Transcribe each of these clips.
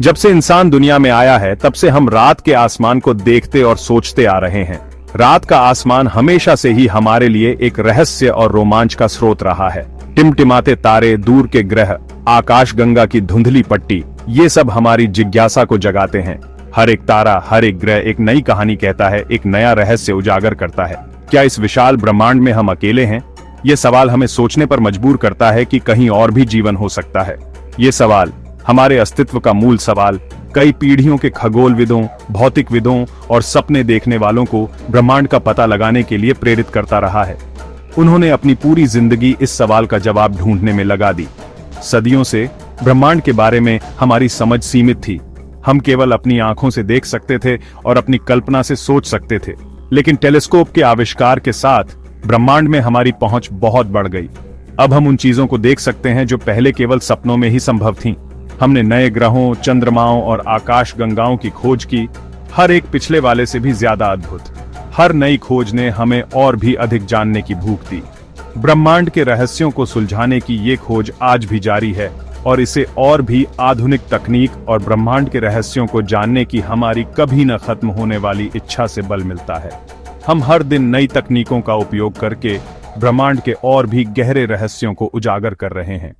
जब से इंसान दुनिया में आया है तब से हम रात के आसमान को देखते और सोचते आ रहे हैं। रात का आसमान हमेशा से ही हमारे लिए एक रहस्य और रोमांच का स्रोत रहा है। टिमटिमाते तारे, दूर के ग्रह, आकाशगंगा की धुंधली पट्टी, ये सब हमारी जिज्ञासा को जगाते हैं। हर एक तारा, हर एक ग्रह एक नई कहानी कहता है, एक नया रहस्य उजागर करता है। क्या इस विशाल ब्रह्मांड में हम अकेले हैं? ये सवाल हमें सोचने पर मजबूर करता है कि कहीं और भी जीवन हो सकता है। ये सवाल हमारे अस्तित्व का मूल सवाल कई पीढ़ियों के खगोलविदों, भौतिकविदों और सपने देखने वालों को ब्रह्मांड का पता लगाने के लिए प्रेरित करता रहा है। उन्होंने अपनी पूरी जिंदगी इस सवाल का जवाब ढूंढने में लगा दी। सदियों से ब्रह्मांड के बारे में हमारी समझ सीमित थी। हम केवल अपनी आंखों से देख सकते थे और अपनी कल्पना से सोच सकते थे। लेकिन टेलीस्कोप के आविष्कार के साथ ब्रह्मांड में हमारी पहुंच बहुत बढ़ गई। अब हम उन चीजों को देख सकते हैं जो पहले केवल सपनों में ही संभव थीं। हमने नए ग्रहों, चंद्रमाओं और आकाश गंगाओं की खोज की, हर एक पिछले वाले से भी ज्यादा अद्भुत। हर नई खोज ने हमें और भी अधिक जानने की भूख दी। ब्रह्मांड के रहस्यों को सुलझाने की ये खोज आज भी जारी है और इसे और भी आधुनिक तकनीक और ब्रह्मांड के रहस्यों को जानने की हमारी कभी न खत्म होने वाली इच्छा से बल मिलता है। हम हर दिन नई तकनीकों का उपयोग करके ब्रह्मांड के और भी गहरे रहस्यों को उजागर कर रहे हैं।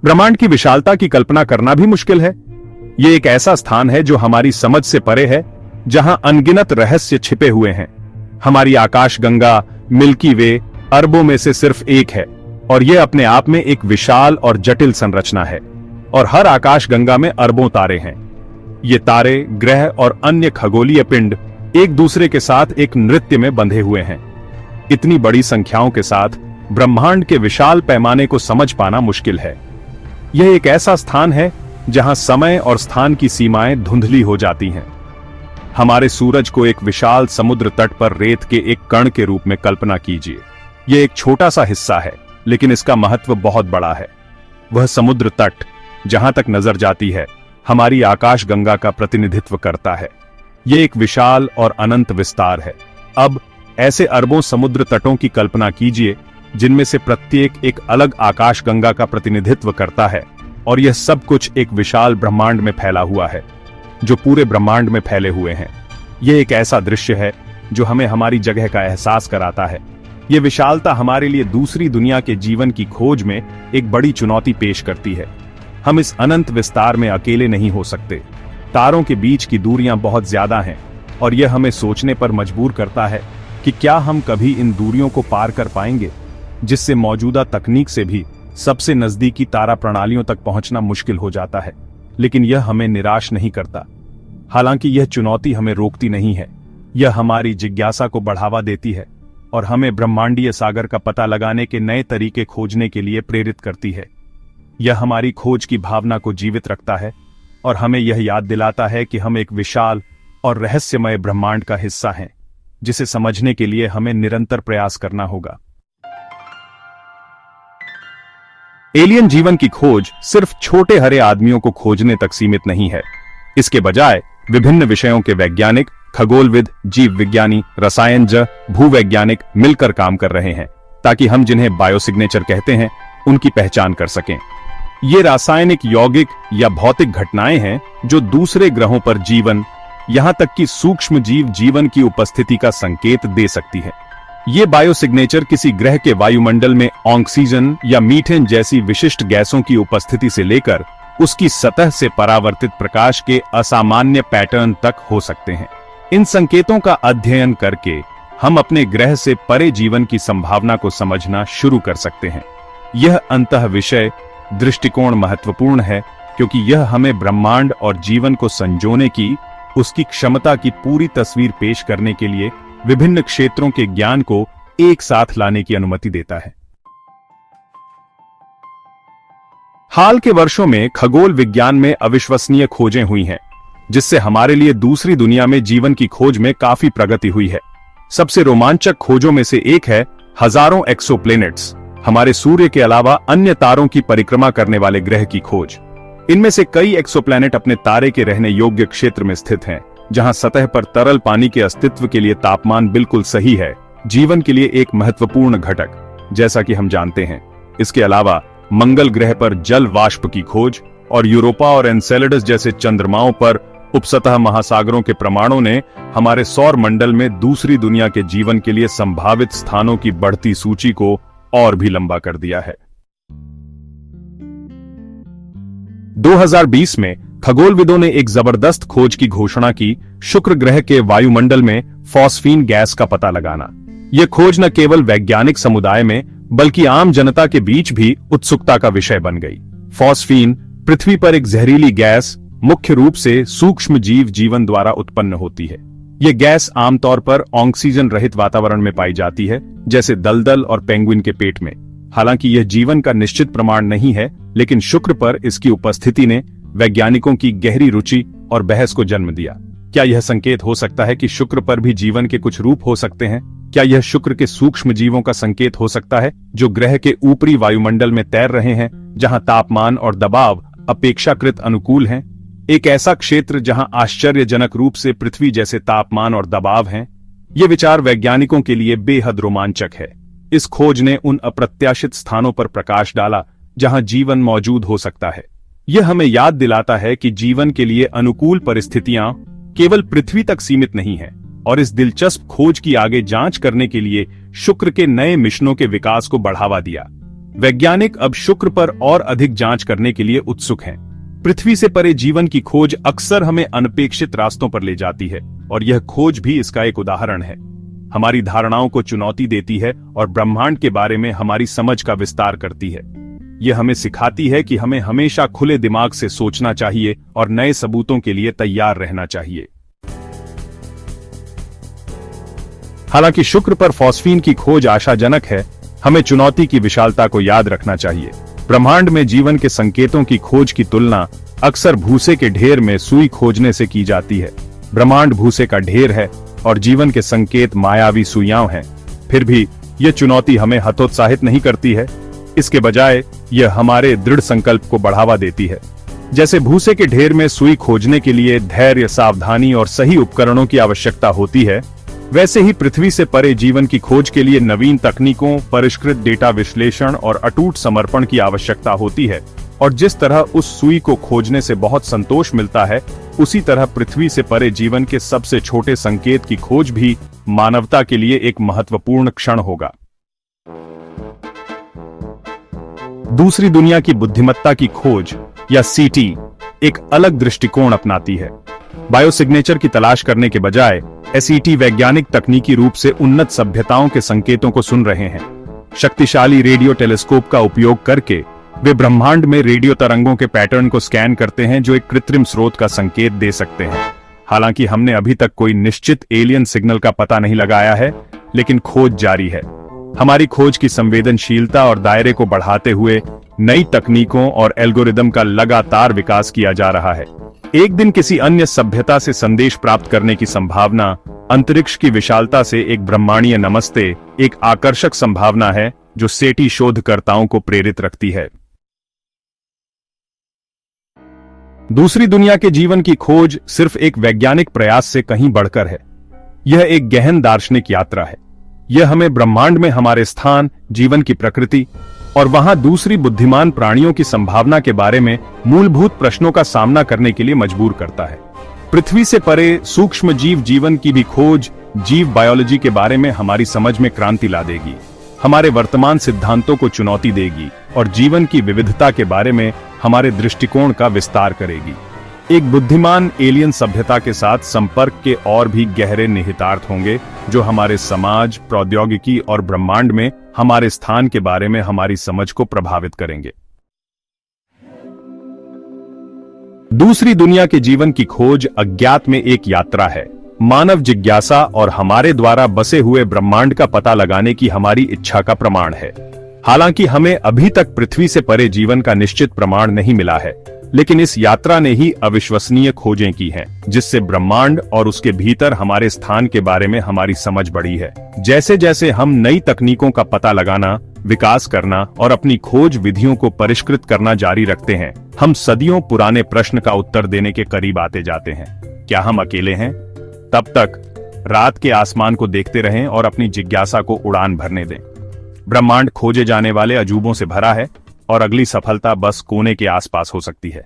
ब्रह्मांड की विशालता की कल्पना करना भी मुश्किल है। ये एक ऐसा स्थान है जो हमारी समझ से परे है, जहां अनगिनत रहस्य छिपे हुए हैं। हमारी आकाशगंगा मिल्की वे अरबों में से सिर्फ एक है और यह अपने आप में एक विशाल और जटिल संरचना है। और हर आकाशगंगा में अरबों तारे हैं। ये तारे, ग्रह और अन्य खगोलीय पिंड एक दूसरे के साथ एक नृत्य में बंधे हुए हैं। इतनी बड़ी संख्याओं के साथ ब्रह्मांड के विशाल पैमाने को समझ पाना मुश्किल है। यह एक ऐसा स्थान है जहां समय और स्थान की सीमाएं धुंधली हो जाती हैं। हमारे सूरज को एक विशाल समुद्र तट पर रेत के एक कण के रूप में कल्पना कीजिए। यह एक छोटा सा हिस्सा है, लेकिन इसका महत्व बहुत बड़ा है। वह समुद्र तट जहां तक नजर जाती है हमारी आकाशगंगा का प्रतिनिधित्व करता है। यह एक विशाल और अनंत विस्तार है। अब ऐसे अरबों समुद्र तटों की कल्पना कीजिए जिनमें से प्रत्येक एक अलग आकाशगंगा का प्रतिनिधित्व करता है और यह सब कुछ एक विशाल ब्रह्मांड में फैला हुआ है जो पूरे ब्रह्मांड में फैले हुए हैं। यह एक ऐसा दृश्य है जो हमें हमारी जगह का एहसास कराता है। यह विशालता हमारे लिए दूसरी दुनिया के जीवन की खोज में एक बड़ी चुनौती पेश करती है। हम इस अनंत विस्तार में अकेले नहीं हो सकते। तारों के बीच की दूरियां बहुत ज्यादा हैं और यह हमें सोचने पर मजबूर करता है कि क्या हम कभी इन दूरियों को पार कर पाएंगे, जिससे मौजूदा तकनीक से भी सबसे नजदीकी तारा प्रणालियों तक पहुंचना मुश्किल हो जाता है। लेकिन यह हमें निराश नहीं करता। हालांकि यह चुनौती हमें रोकती नहीं है, यह हमारी जिज्ञासा को बढ़ावा देती है और हमें ब्रह्मांडीय सागर का पता लगाने के नए तरीके खोजने के लिए प्रेरित करती है। यह हमारी खोज की भावना को जीवित रखता है और हमें यह याद दिलाता है कि हम एक विशाल और रहस्यमय ब्रह्मांड का हिस्सा हैं, जिसे समझने के लिए हमें निरंतर प्रयास करना होगा। एलियन जीवन की खोज सिर्फ छोटे हरे आदमियों को खोजने तक सीमित नहीं है। इसके बजाय विभिन्न विषयों के वैज्ञानिक, खगोलविद, जीव विज्ञानी, रसायनज्ञ, भूवैज्ञानिक मिलकर काम कर रहे हैं ताकि हम जिन्हें बायोसिग्नेचर कहते हैं उनकी पहचान कर सकें। ये रासायनिक, यौगिक या भौतिक घटनाएं हैं जो दूसरे ग्रहों पर जीवन, यहां तक कि सूक्ष्म जीव जीवन की उपस्थिति का संकेत दे सकती है। ये बायोसिग्नेचर किसी ग्रह के वायुमंडल में ऑक्सीजन या मीथेन जैसी विशिष्ट गैसों की उपस्थिति से लेकर उसकी सतह से परावर्तित प्रकाश के असामान्य पैटर्न तक हो सकते हैं। इन संकेतों का अध्ययन करके हम अपने ग्रह से परे जीवन की संभावना को समझना शुरू कर सकते हैं। यह अंतः विषय दृष्टिकोण महत्वपूर्ण है क्योंकि यह हमें ब्रह्मांड और जीवन को संजोने की, उसकी क्षमता की पूरी तस्वीर पेश करने के लिए विभिन्न क्षेत्रों के ज्ञान को एक साथ लाने की अनुमति देता है। हाल के वर्षों में खगोल विज्ञान में अविश्वसनीय खोजें हुई हैं, जिससे हमारे लिए दूसरी दुनिया में जीवन की खोज में काफी प्रगति हुई है। सबसे रोमांचक खोजों में से एक है हजारों एक्सोप्लैनेट्स, हमारे सूर्य के अलावा अन्य तारों की परिक्रमा करने वाले ग्रह की खोज। इनमें से कई एक्सोप्लैनेट अपने तारे के रहने योग्य क्षेत्र में स्थित हैं, जहां सतह पर तरल पानी के अस्तित्व के लिए तापमान बिल्कुल सही है, जीवन के लिए एक महत्वपूर्ण घटक, जैसा कि हम जानते हैं। इसके अलावा मंगल ग्रह पर जल वाष्प की खोज और यूरोपा और एनसेलेडस जैसे चंद्रमाओं पर उपसतह महासागरों के प्रमाणों ने हमारे सौर मंडल में दूसरी दुनिया के जीवन के लिए संभावित स्थानों की बढ़ती सूची को और भी लंबा कर दिया है। 2020 में खगोलविदों ने एक जबरदस्त खोज की घोषणा की, शुक्र ग्रह के वायुमंडल में फॉस्फीन गैस का पता लगाना। यह खोज न केवल वैज्ञानिक समुदाय में बल्कि आम जनता के बीच भी उत्सुकता का विषय बन गई। फॉस्फीन पृथ्वी पर एक जहरीली गैस मुख्य रूप से सूक्ष्म जीव जीवन द्वारा उत्पन्न होती है। यह गैस आमतौर पर ऑक्सीजन रहित वातावरण में पाई जाती है, जैसे दलदल और पेंगुइन के पेट में। हालांकि यह जीवन का निश्चित प्रमाण नहीं है, लेकिन शुक्र पर इसकी उपस्थिति ने वैज्ञानिकों की गहरी रुचि और बहस को जन्म दिया। क्या यह संकेत हो सकता है कि शुक्र पर भी जीवन के कुछ रूप हो सकते हैं? क्या यह शुक्र के सूक्ष्म जीवों का संकेत हो सकता है जो ग्रह के ऊपरी वायुमंडल में तैर रहे हैं, जहां तापमान और दबाव अपेक्षाकृत अनुकूल हैं? एक ऐसा क्षेत्र जहां आश्चर्यजनक रूप से पृथ्वी जैसे तापमान और दबाव हैं। ये विचार वैज्ञानिकों के लिए बेहद रोमांचक है। इस खोज ने उन अप्रत्याशित स्थानों पर प्रकाश डाला जहां जीवन मौजूद हो सकता है। यह हमें याद दिलाता है कि जीवन के लिए अनुकूल परिस्थितियां केवल पृथ्वी तक सीमित नहीं है, और इस दिलचस्प खोज की आगे जांच करने के लिए शुक्र के नए मिशनों के विकास को बढ़ावा दिया। वैज्ञानिक अब शुक्र पर और अधिक जांच करने के लिए उत्सुक हैं। पृथ्वी से परे जीवन की खोज अक्सर हमें अनपेक्षित रास्तों पर ले जाती है, और यह खोज भी इसका एक उदाहरण है। हमारी धारणाओं को चुनौती देती है और ब्रह्मांड के बारे में हमारी समझ का विस्तार करती है। यह हमें सिखाती है कि हमें हमेशा खुले दिमाग से सोचना चाहिए और नए सबूतों के लिए तैयार रहना चाहिए। हालांकि शुक्र पर फॉस्फीन की खोज आशाजनक है, हमें चुनौती की विशालता को याद रखना चाहिए। ब्रह्मांड में जीवन के संकेतों की खोज की तुलना अक्सर भूसे के ढेर में सुई खोजने से की जाती है। ब्रह्मांड भूसे का ढेर है और जीवन के संकेत मायावी सुइयां हैं। फिर भी यह चुनौती हमें हतोत्साहित नहीं करती है, इसके बजाय यह हमारे दृढ़ संकल्प को बढ़ावा देती है। जैसे भूसे के ढेर में सुई खोजने के लिए धैर्य, सावधानी और सही उपकरणों की आवश्यकता होती है, वैसे ही पृथ्वी से परे जीवन की खोज के लिए नवीन तकनीकों, परिष्कृत डेटा विश्लेषण और अटूट समर्पण की आवश्यकता होती है। और जिस तरह उस सुई को खोजने से बहुत संतोष मिलता है, उसी तरह पृथ्वी से परे जीवन के सबसे छोटे संकेत की खोज भी मानवता के लिए एक महत्वपूर्ण क्षण होगा। दूसरी दुनिया की बुद्धिमत्ता की खोज या सीटी एक अलग दृष्टिकोण अपनाती है। बायोसिग्नेचर की तलाश करने के बजाय एसईटी वैज्ञानिक तकनीकी रूप से उन्नत सभ्यताओं के संकेतों को सुन रहे हैं। शक्तिशाली रेडियो टेलीस्कोप का उपयोग करके वे ब्रह्मांड में रेडियो तरंगों के पैटर्न को स्कैन करते हैं जो एक कृत्रिम स्रोत का संकेत दे सकते हैं। हालांकि हमने अभी तक कोई निश्चित एलियन सिग्नल का पता नहीं लगाया है, लेकिन खोज जारी है। हमारी खोज की संवेदनशीलता और दायरे को बढ़ाते हुए नई तकनीकों और एल्गोरिदम का लगातार विकास किया जा रहा है। एक दिन किसी अन्य सभ्यता से संदेश प्राप्त करने की संभावना अंतरिक्ष की विशालता से एक ब्रह्मांडीय नमस्ते एक आकर्षक संभावना है जो सेटी शोधकर्ताओं को प्रेरित रखती है। दूसरी दुनिया के जीवन की खोज सिर्फ एक वैज्ञानिक प्रयास से कहीं बढ़कर है। यह एक गहन दार्शनिक यात्रा है। यह हमें ब्रह्मांड में हमारे स्थान, जीवन की प्रकृति और वहां दूसरी बुद्धिमान प्राणियों की संभावना के बारे में मूलभूत प्रश्नों का सामना करने के लिए मजबूर करता है। पृथ्वी से परे सूक्ष्म जीव जीवन की भी खोज जीव बायोलॉजी के बारे में हमारी समझ में क्रांति ला देगी, हमारे वर्तमान सिद्धांतों को चुनौती देगी और जीवन की विविधता के बारे में हमारे दृष्टिकोण का विस्तार करेगी। एक बुद्धिमान एलियन सभ्यता के साथ संपर्क के और भी गहरे निहितार्थ होंगे जो हमारे समाज, प्रौद्योगिकी और ब्रह्मांड में हमारे स्थान के बारे में हमारी समझ को प्रभावित करेंगे। दूसरी दुनिया के जीवन की खोज अज्ञात में एक यात्रा है, मानव जिज्ञासा और हमारे द्वारा बसे हुए ब्रह्मांड का पता लगाने की हमारी इच्छा का प्रमाण है। हालांकि हमें अभी तक पृथ्वी से परे जीवन का निश्चित प्रमाण नहीं मिला है, लेकिन इस यात्रा ने ही अविश्वसनीय खोजें की हैं, जिससे ब्रह्मांड और उसके भीतर हमारे स्थान के बारे में हमारी समझ बढ़ी है। जैसे जैसे हम नई तकनीकों का पता लगाना, विकास करना और अपनी खोज विधियों को परिष्कृत करना जारी रखते हैं, हम सदियों पुराने प्रश्न का उत्तर देने के करीब आते जाते हैं। क्या हम अकेले हैं? तब तक रात के आसमान को देखते रहें और अपनी जिज्ञासा को उड़ान भरने दें। ब्रह्मांड खोजे जाने वाले अजूबों से भरा है, और अगली सफलता बस कोने के आसपास हो सकती है।